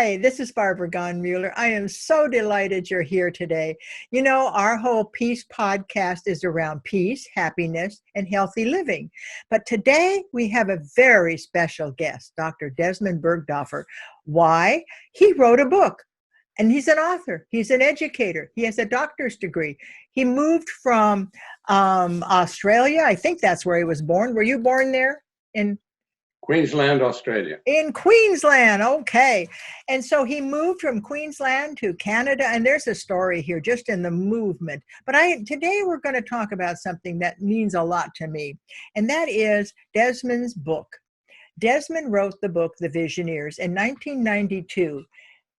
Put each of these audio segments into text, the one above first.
Hi, this is Barbara Gonmuller. I am so delighted you're here today. You know, our whole Peace podcast is around peace, happiness, and healthy living. But today we have a very special guest, Dr. Desmond Berghofer. Why? He wrote a book. And he's an author. He's an educator. He has a doctor's degree. He moved from Australia. I think that's where he was born. Were you born there? Queensland, Australia. In Queensland, okay. And so he moved from Queensland to Canada, and there's a story here just in the movement. But today we're going to talk about something that means a lot to me, and that is Desmond's book. Desmond wrote the book, The Visioneers, in 1992.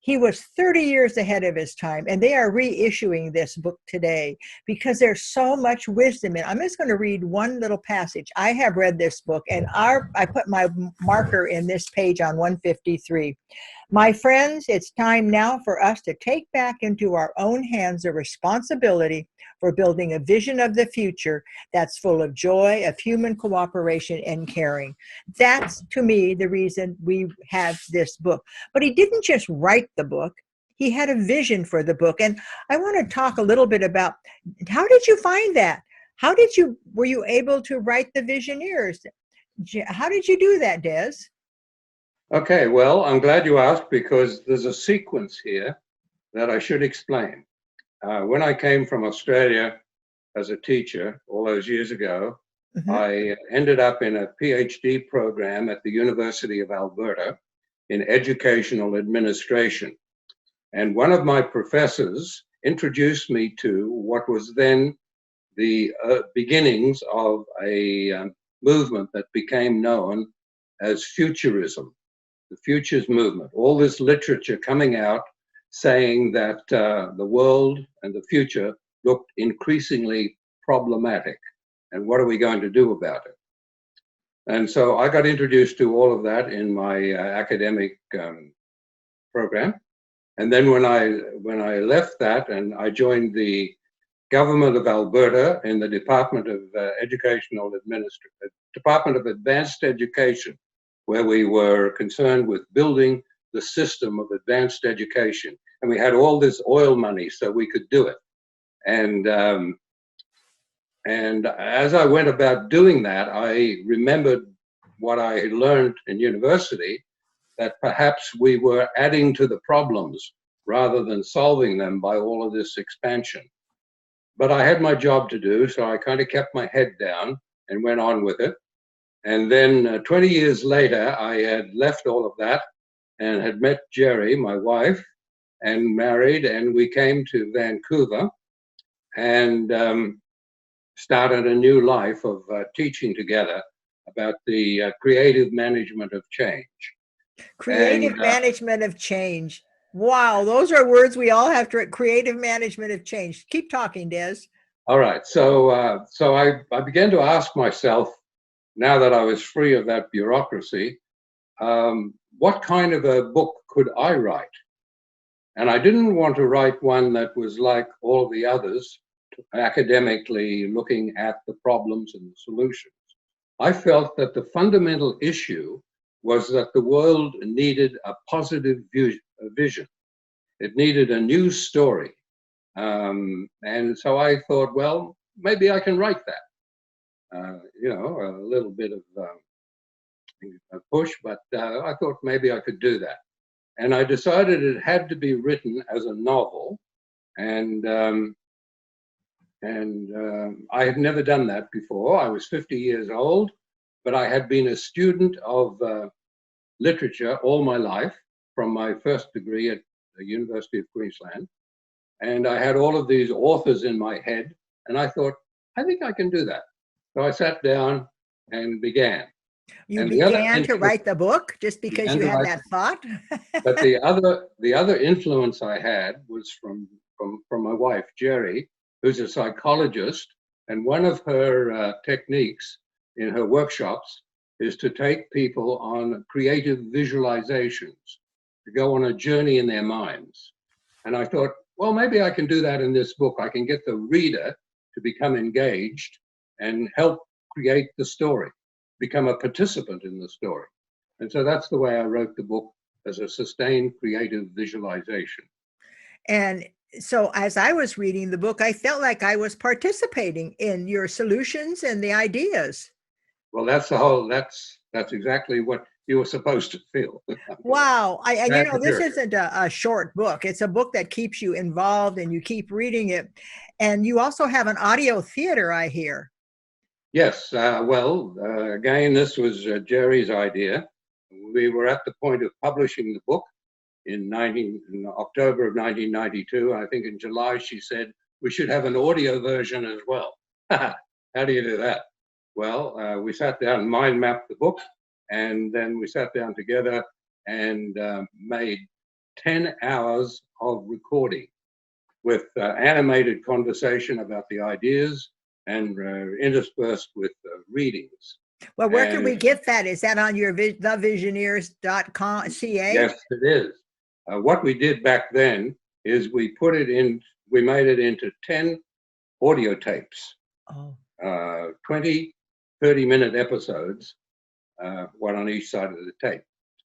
He was 30 years ahead of his time, and they are reissuing this book today because there's so much wisdom in it. I'm just going to read one little passage. I have read this book, and I put my marker in this page on 153. My friends, it's time now for us to take back into our own hands the responsibility for building a vision of the future that's full of joy, of human cooperation, and caring. That's, to me, the reason we have this book. But he didn't just write the book. He had a vision for the book. And I want to talk a little bit about, how did you find that? Were you able to write The Visioneers? How did you do that, Des? Okay, well, I'm glad you asked because there's a sequence here that I should explain. When I came from Australia as a teacher all those years ago, I ended up in a PhD program at the University of Alberta in educational administration. And one of my professors introduced me to what was then the beginnings of a movement that became known as Futurism, the Futures movement. All this literature coming out saying that the world and the future looked increasingly problematic, and what are we going to do about it? And so I got introduced to all of that in my academic program. And then when I left that and I joined the government of Alberta in the Department of Department of Advanced Education, where we were concerned with building the system of advanced education. And we had all this oil money so we could do it. And as I went about doing that, I remembered what I had learned in university, that perhaps we were adding to the problems rather than solving them by all of this expansion. But I had my job to do, so I kind of kept my head down and went on with it. And then 20 years later, I had left all of that and had met Jerry, my wife, and married, and we came to Vancouver and started a new life of teaching together about the creative management of change. Creative management of change. Wow, those are words we all have to, creative management of change. Keep talking, Des. All right, so I began to ask myself, now that I was free of that bureaucracy, what kind of a book could I write? And I didn't want to write one that was like all the others, academically looking at the problems and the solutions. I felt that the fundamental issue was that the world needed a positive vision. It needed a new story. And so I thought, well, maybe I can write that. You know, a little bit of a push, but I thought maybe I could do that. And I decided it had to be written as a novel, and I had never done that before. I was 50 years old, but I had been a student of literature all my life, from my first degree at the University of Queensland. And I had all of these authors in my head, and I thought, I think I can do that. So I sat down and began. You began to write the book just because you had that thought? But the other influence I had was from my wife, Jerry, who's a psychologist, and one of her techniques in her workshops is to take people on creative visualizations, to go on a journey in their minds. And I thought, well, maybe I can do that in this book. I can get the reader to become engaged and help create the story, become a participant in the story. And so that's the way I wrote the book, as a sustained creative visualization. And so as I was reading the book, I felt like I was participating in your solutions and the ideas. Well, that's exactly what you were supposed to feel. Wow. And Glad to this hear it. isn't a short book. It's a book that keeps you involved and you keep reading it. And you also have an audio theater, I hear. Yes, again, this was Jerry's idea. We were at the point of publishing the book in October of 1992. I think in July she said we should have an audio version as well. How do you do that? Well, we sat down and mind mapped the book, and then we sat down together and made 10 hours of recording with animated conversation about the ideas and interspersed with readings. Well, where can we get that? Is that on your thevisioneers.ca? Yes, it is. What we did back then is we made it into 10 audio tapes. Oh. 20, 30-minute episodes, one on each side of the tape.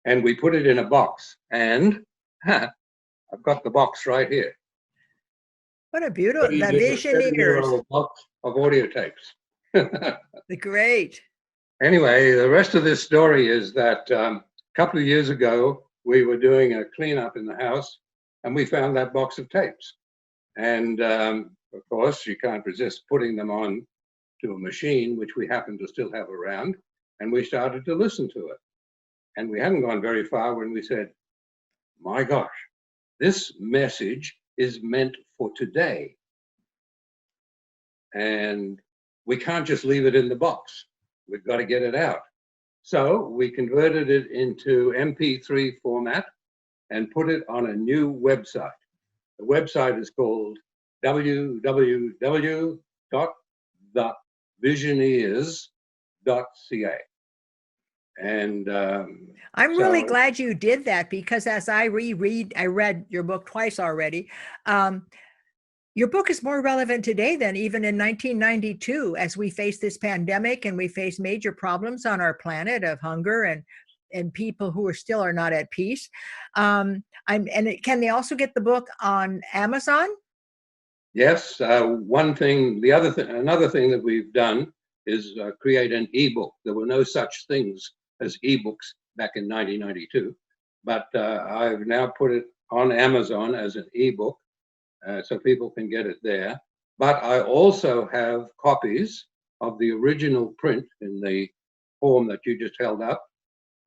And we put it in a box. And I've got the box right here. What a beautiful, the Visioneers. Box of audio tapes. Great. Anyway, the rest of this story is that a couple of years ago, we were doing a cleanup in the house and we found that box of tapes. And of course, you can't resist putting them on to a machine, which we happen to still have around. And we started to listen to it. And we hadn't gone very far when we said, my gosh, this message is meant for today. And we can't just leave it in the box. We've got to get it out. So we converted it into MP3 format and put it on a new website. The website is called www.thevisioneers.ca. And I'm really glad you did that, because as I read your book twice already. Your book is more relevant today than even in 1992, as we face this pandemic and we face major problems on our planet of hunger and people who are not at peace. Can they also get the book on Amazon? Yes. Another thing that we've done is create an ebook. There were no such things as ebooks back in 1992, but I've now put it on Amazon as an ebook. So people can get it there. But I also have copies of the original print in the form that you just held up.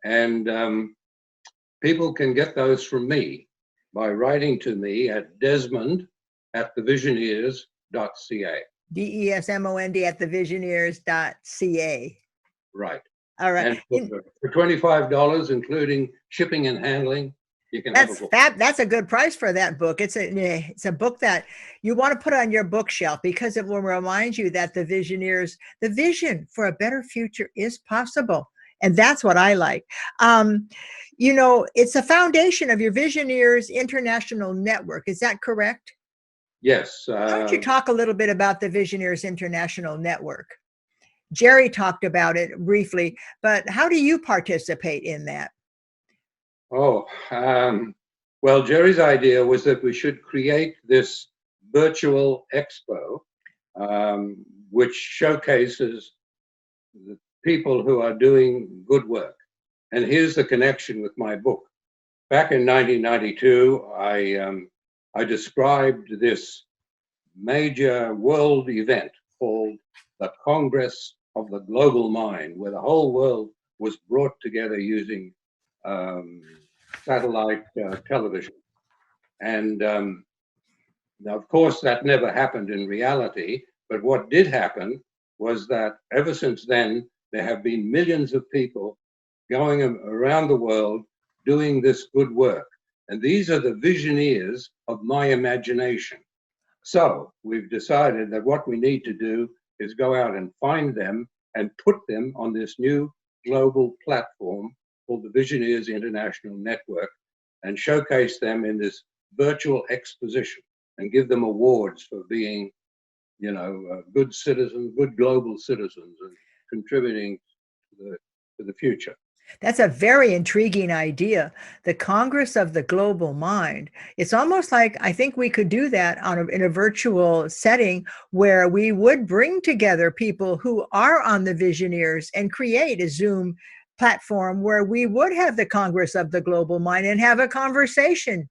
And people can get those from me by writing to me at Desmond@thevisioneers.ca. DESMOND@thevisioneers.ca. Right. All right. And for $25, including shipping and handling, you can have a book. That's a good price for that book. It's a book that you want to put on your bookshelf, because it will remind you that the Visioneers, the vision for a better future is possible. And that's what I like. It's a foundation of your Visioneers International Network. Is that correct? Yes. Why don't you talk a little bit about the Visioneers International Network? Jerry talked about it briefly, but how do you participate in that? Well, Jerry's idea was that we should create this virtual expo, which showcases the people who are doing good work. And here's the connection with my book. Back in 1992, I described this major world event called the Congress of the Global Mind, where the whole world was brought together using satellite television. And now, of course, that never happened in reality. But what did happen was that ever since then, there have been millions of people going around the world doing this good work. And these are the visioneers of my imagination. So we've decided that what we need to do is go out and find them and put them on this new global platform called the Visioneers International Network, and showcase them in this virtual exposition and give them awards for being, good citizens, good global citizens, and contributing to the future. That's a very intriguing idea. The Congress of the Global Mind. It's almost like I think we could do that in a virtual setting where we would bring together people who are on the Visioneers and create a Zoom platform where we would have the Congress of the Global Mind and have a conversation.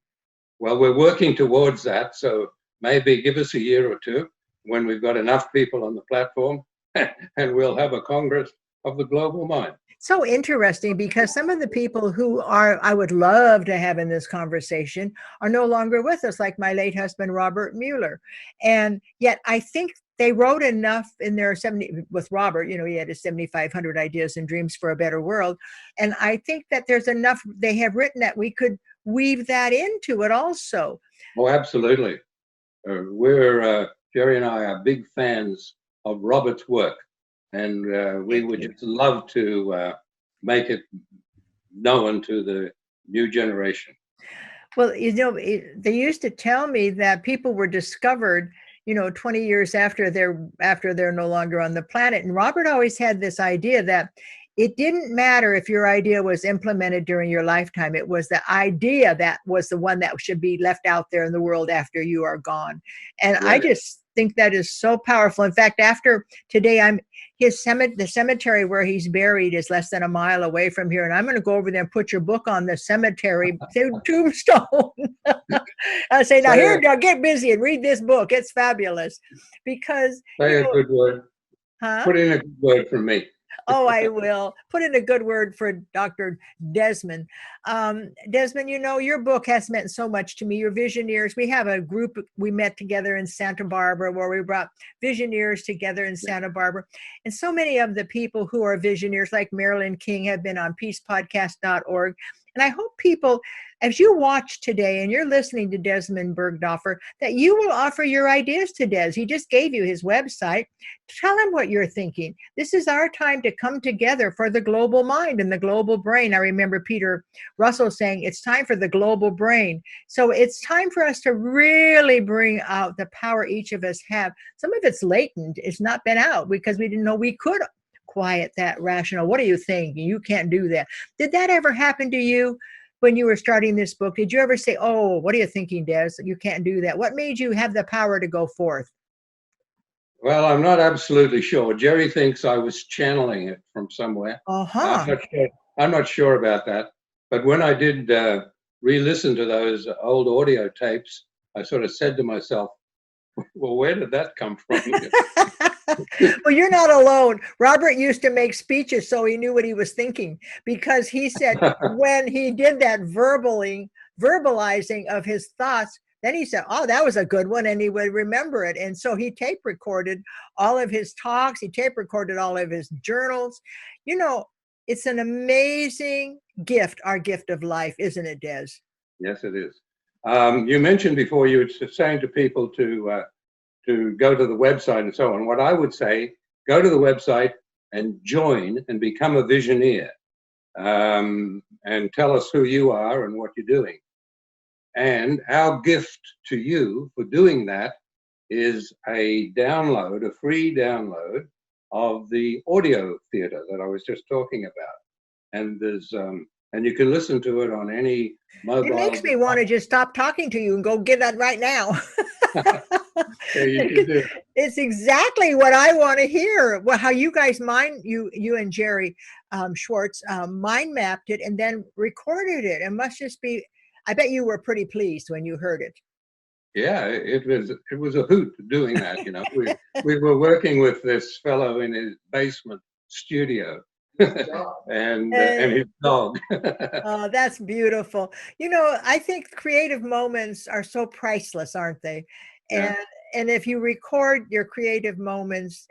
Well, we're working towards that. So maybe give us a year or two when we've got enough people on the platform and we'll have a Congress of the Global Mind. So interesting because some of the people who I would love to have in this conversation are no longer with us, like my late husband, Robert Mueller. And yet I think they wrote enough in their 70, with Robert, he had his 7,500 ideas and dreams for a better world. And I think that there's enough they have written that we could weave that into it also. Oh, absolutely. Jerry and I are big fans of Robert's work. And we would just love to make it known to the new generation. Well, they used to tell me that people were discovered, 20 years after they're no longer on the planet. And Robert always had this idea that it didn't matter if your idea was implemented during your lifetime. It was the idea that was the one that should be left out there in the world after you are gone. And right. I just think that is so powerful. In fact, after today, the cemetery where he's buried is less than a mile away from here. And I'm going to go over there and put your book on the cemetery tombstone. I say, now here, get busy and read this book. It's fabulous. Because say a good word. Huh? Put in a good word from me. Oh, I will put in a good word for Dr. Desmond. Desmond, your book has meant so much to me. Your Visioneers, we have a group, we met together in Santa Barbara where we brought Visioneers together in Santa Barbara. And so many of the people who are Visioneers, like Marilyn King, have been on peacepodcast.org. And I hope people, as you watch today and you're listening to Desmond Berghofer, that you will offer your ideas to Des. He just gave you his website. Tell him what you're thinking. This is our time to come together for the global mind and the global brain. I remember Peter Russell saying it's time for the global brain. So it's time for us to really bring out the power each of us have. Some of it's latent. It's not been out because we didn't know we could quiet that rational. What do you think? You can't do that. Did that ever happen to you when you were starting this book? Did you ever say, oh, what are you thinking, Des? You can't do that. What made you have the power to go forth? Well, I'm not absolutely sure. Jerry thinks I was channeling it from somewhere. Uh-huh. I'm not sure about that. But when I did re-listen to those old audio tapes, I sort of said to myself, well, where did that come from? Well, you're not alone. Robert used to make speeches so he knew what he was thinking, because he said when he did that verbalizing of his thoughts, then he said, oh, that was a good one, and he would remember it. And so he tape recorded all of his talks. He tape recorded all of his journals. It's an amazing gift, our gift of life, isn't it, Des? Yes, it is. You mentioned before, you were saying to people to go to the website and so on. What I would say, go to the website and join and become a Visioneer, and tell us who you are and what you're doing. And our gift to you for doing that is a free download of the audio theater that I was just talking about. And there's and you can listen to it on any mobile. It makes me want to just stop talking to you and go get that right now. It's exactly what I want to hear. Well, how you guys you and Jerry Schwartz mind mapped it and then recorded it. It must just be. I bet you were pretty pleased when you heard it. Yeah, it was a hoot doing that. We were working with this fellow in his basement studio. and his dog. Oh, that's beautiful. I think creative moments are so priceless, aren't they? Yeah. And if you record your creative moments,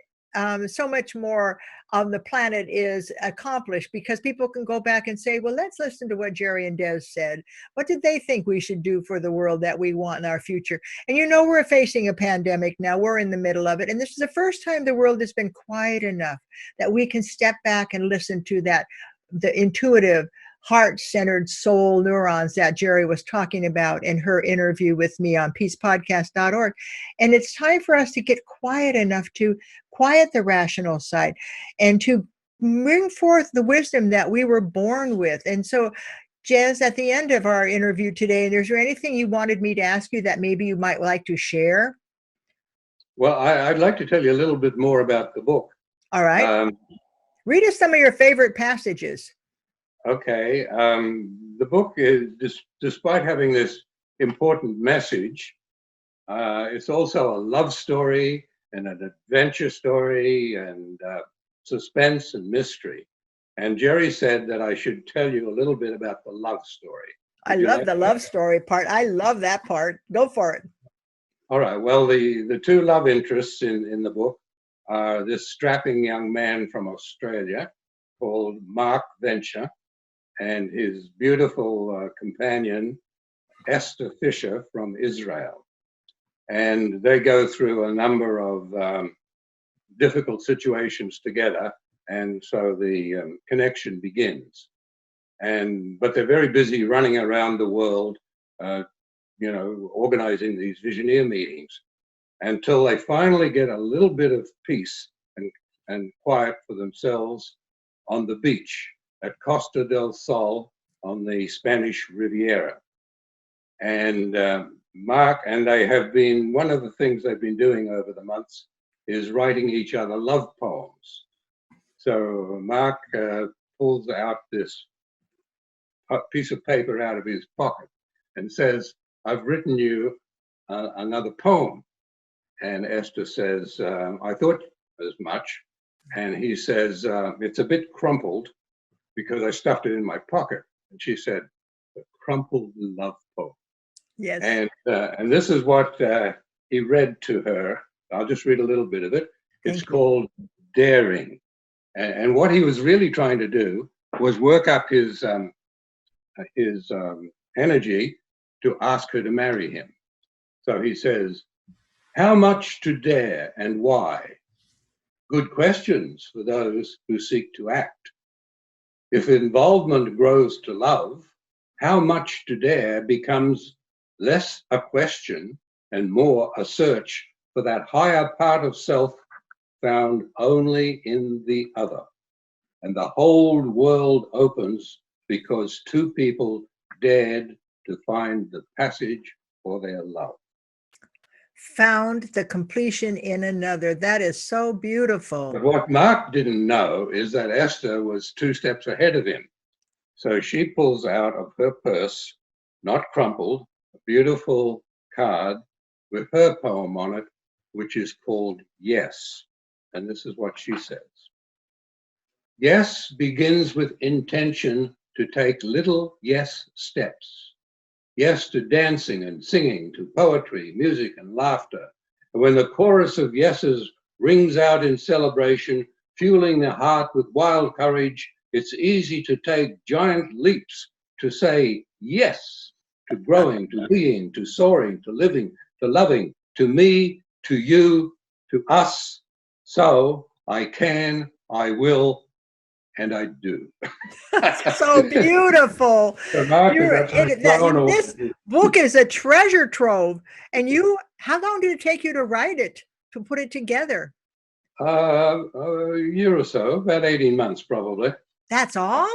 so much more on the planet is accomplished, because people can go back and say, well, let's listen to what Jerry and Des said. What did they think we should do for the world that we want in our future? And we're facing a pandemic now. We're in the middle of it. And this is the first time the world has been quiet enough that we can step back and listen to the intuitive, heart-centered soul neurons that Jerry was talking about in her interview with me on peacepodcast.org. And it's time for us to get quiet enough to quiet the rational side and to bring forth the wisdom that we were born with. And so, Jez, at the end of our interview today, is there anything you wanted me to ask you that maybe you might like to share? Well, I'd like to tell you a little bit more about the book. All right. Read us some of your favorite passages. Okay. The book is, despite having this important message, it's also a love story and an adventure story and suspense and mystery. And Jerry said that I should tell you a little bit about the love story. I love the love story part. I love that part. Go for it. All right. Well, the two love interests in the book are this strapping young man from Australia called Mark Venture and his beautiful companion, Esther Fisher from Israel. And they go through a number of difficult situations together. And so the connection begins. But they're very busy running around the world, organizing these Visioneer meetings until they finally get a little bit of peace and quiet for themselves on the beach at Costa del Sol on the Spanish Riviera. And Mark, and they have been, one of the things they've been doing over the months is writing each other love poems. So Mark pulls out this piece of paper out of his pocket and says, "I've written you another poem." And Esther says, "I thought as much." And he says, "It's a bit crumpled because I stuffed it in my pocket." And she said, "The crumpled love poem." Yes. And this is what he read to her. I'll just read a little bit of it. It's called Daring. And what he was really trying to do was work up his energy to ask her to marry him. So he says, "How much to dare and why? Good questions for those who seek to act. If involvement grows to love, how much to dare becomes less a question and more a search for that higher part of self found only in the other. And the whole world opens because two people dared to find the passage for their love." Found the completion in another. That is so beautiful. But what Mark didn't know is that Esther was 2 steps ahead of him. So she pulls out of her purse, not crumpled, a beautiful card with her poem on it, which is called Yes. And this is what she says. "Yes begins with intention to take little yes steps. Yes to dancing and singing, to poetry, music, and laughter. And when the chorus of yeses rings out in celebration, fueling the heart with wild courage, it's easy to take giant leaps to say yes to growing, to being, to soaring, to living, to loving, to me, to you, to us. So I can, I will, and I do." So beautiful. This book is a treasure trove. And how long did it take you to write it, to put it together? A year or so, about 18 months probably. That's all?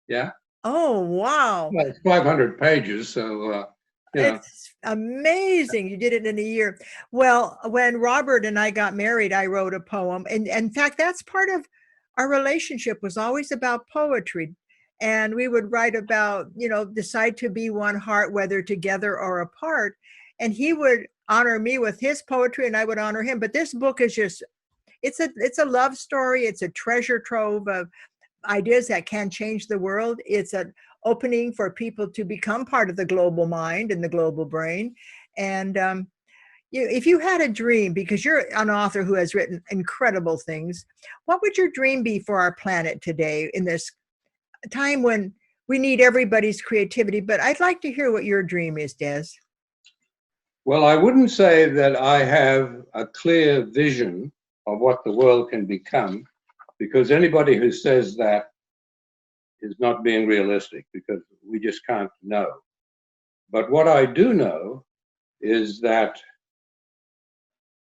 Yeah. Oh, wow. Well, it's 500 pages, so it's amazing. You did it in a year. Well, when Robert and I got married, I wrote a poem. And in fact, that's part of our relationship, was always about poetry. And we would write about, decide to be one heart, whether together or apart. And he would honor me with his poetry and I would honor him. But this book is just, it's a love story. It's a treasure trove of ideas that can change the world. It's an opening for people to become part of the global mind and the global brain. And if you had a dream, because you're an author who has written incredible things, what would your dream be for our planet today in this time when we need everybody's creativity? But I'd like to hear what your dream is, Des. Well, I wouldn't say that I have a clear vision of what the world can become, because anybody who says that is not being realistic, because we just can't know. But what I do know is that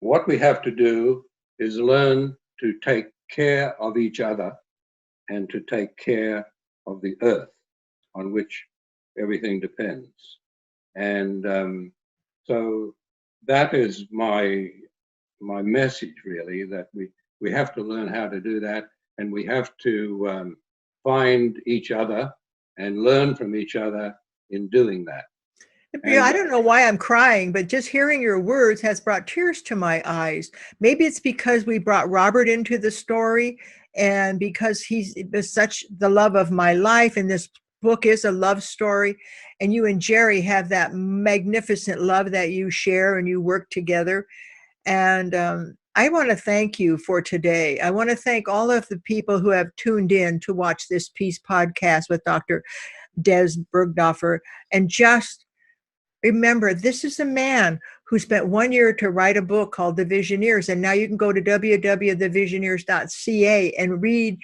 what we have to do is learn to take care of each other and to take care of the earth on which everything depends. And so that is my message, really, that we have to learn how to do that, and we have to find each other and learn from each other in doing that. Yeah, I don't know why I'm crying, but just hearing your words has brought tears to my eyes. Maybe it's because we brought Robert into the story, and because he's such the love of my life, and this book is a love story, and you and Jerry have that magnificent love that you share and you work together. And I want to thank you for today. I want to thank all of the people who have tuned in to watch this Peace podcast with Dr. Des Berghofer. And just remember, this is a man who spent 1 year to write a book called The Visioneers. And now you can go to www.thevisioneers.ca and read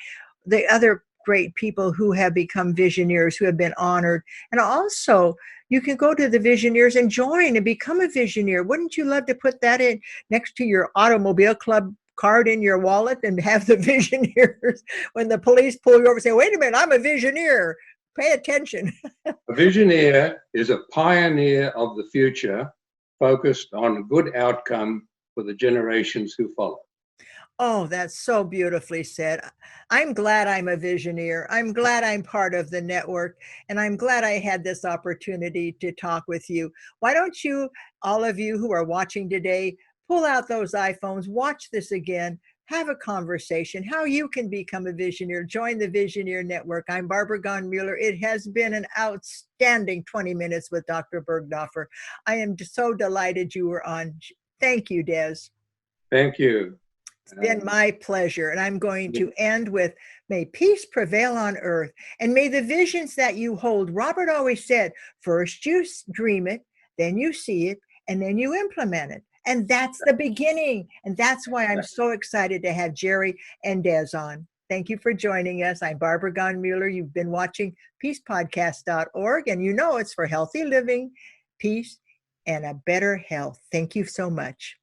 the other great people who have become visioneers, who have been honored. And also, you can go to the Visioneers and join and become a visioneer. Wouldn't you love to put that in next to your automobile club card in your wallet and have the Visioneers when the police pull you over and say, wait a minute, I'm a visioneer. Pay attention. A visioneer is a pioneer of the future, focused on a good outcome for the generations who follow. Oh, that's so beautifully said. I'm glad I'm a visioneer. I'm glad I'm part of the network, and I'm glad I had this opportunity to talk with you. Why don't you, all of you who are watching today, pull out those iPhones, watch this again, have a conversation, how you can become a visioneer. Join the Visioneer Network. I'm Barbara Gahn-Mueller. It has been an outstanding 20 minutes with Dr. Berghofer. I am so delighted you were on. Thank you, Des. Thank you. It's been my pleasure. And I'm going to end with, may peace prevail on earth, and may the visions that you hold. Robert always said, first you dream it, then you see it, and then you implement it. And that's the beginning. And that's why I'm so excited to have Jerry and Des on. Thank you for joining us. I'm Barbara Gahn-Mueller. You've been watching peacepodcast.org, and you know it's for healthy living, peace, and a better health. Thank you so much.